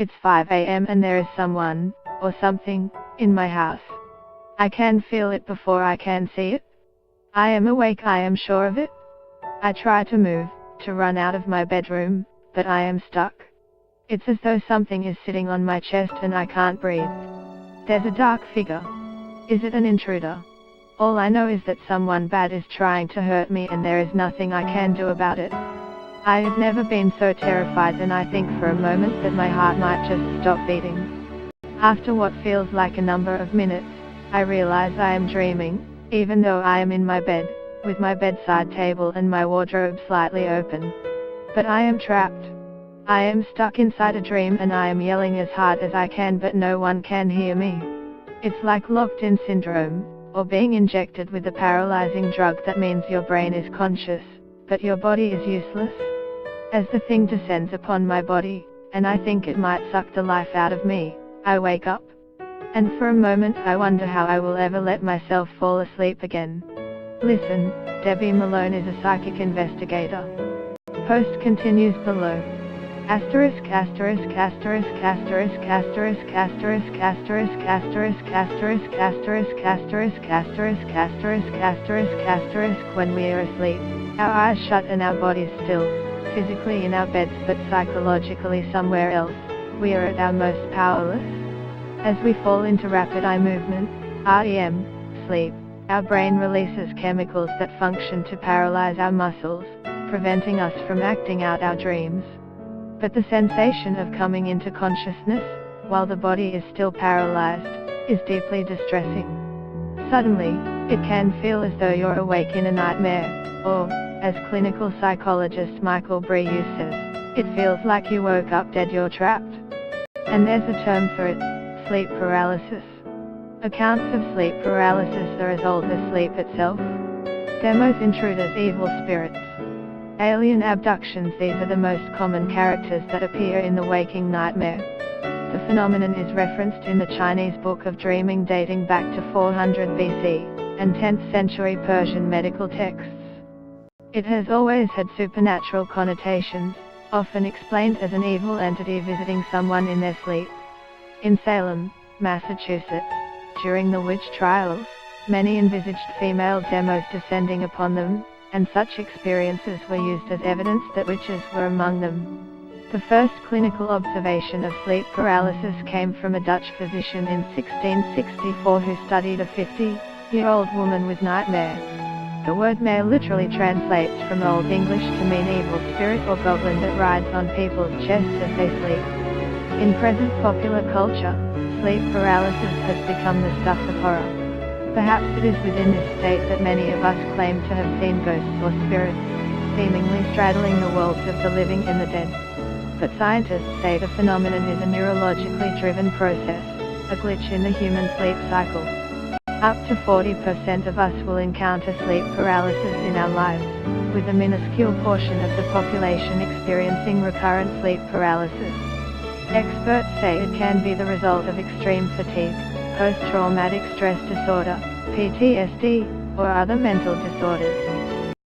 It's 5 a.m. and there is someone, or something, in my house. I can feel it before I can see it. I am awake, I am sure of it. I try to move, to run out of my bedroom, but I am stuck. It's as though something is sitting on my chest and I can't breathe. There's a dark figure. Is it an intruder? All I know is that someone bad is trying to hurt me and there is nothing I can do about it. I have never been so terrified, and I think for a moment that my heart might just stop beating. After what feels like a number of minutes, I realize I am dreaming, even though I am in my bed, with my bedside table and my wardrobe slightly open. But I am trapped. I am stuck inside a dream and I am yelling as hard as I can, but no one can hear me. It's like locked-in syndrome, or being injected with a paralyzing drug that means your brain is conscious, but your body is useless. As the thing descends upon my body, and I think it might suck the life out of me, I wake up. And for a moment I wonder how I will ever let myself fall asleep again. Listen, Debbie Malone is a psychic investigator. Post continues below. Asterisk asterisk asterisk asterisk asterisk asterisk asterisk asterisk asterisk asterisk asterisk asterisk asterisk asterisk asterisk. When we are asleep, our eyes shut and our bodies still, physically in our beds but psychologically somewhere else, we are at our most powerless. As we fall into rapid eye movement, REM, sleep, our brain releases chemicals that function to paralyze our muscles, preventing us from acting out our dreams. But the sensation of coming into consciousness, while the body is still paralyzed, is deeply distressing. Suddenly, it can feel as though you're awake in a nightmare, or, as clinical psychologist Michael Breus says, it feels like you woke up dead, you're trapped. And there's a term for it, sleep paralysis. Accounts of sleep paralysis are as old as sleep itself. Demos, intruders, evil spirits. Alien abductions, these are the most common characters that appear in the waking nightmare. The phenomenon is referenced in the Chinese Book of Dreaming dating back to 400 BC, and 10th century Persian medical texts. It has always had supernatural connotations, often explained as an evil entity visiting someone in their sleep. In Salem, Massachusetts, during the witch trials, many envisaged female demos descending upon them, and such experiences were used as evidence that witches were among them. The first clinical observation of sleep paralysis came from a Dutch physician in 1664 who studied a 50-year-old woman with nightmare. The word mare literally translates from Old English to mean evil spirit or goblin that rides on people's chests as they sleep. In present popular culture, sleep paralysis has become the stuff of horror. Perhaps it is within this state that many of us claim to have seen ghosts or spirits, seemingly straddling the worlds of the living and the dead. But scientists say the phenomenon is a neurologically driven process, a glitch in the human sleep cycle. Up to 40% of us will encounter sleep paralysis in our lives, with a minuscule portion of the population experiencing recurrent sleep paralysis. Experts say it can be the result of extreme fatigue, post-traumatic stress disorder, PTSD, or other mental disorders.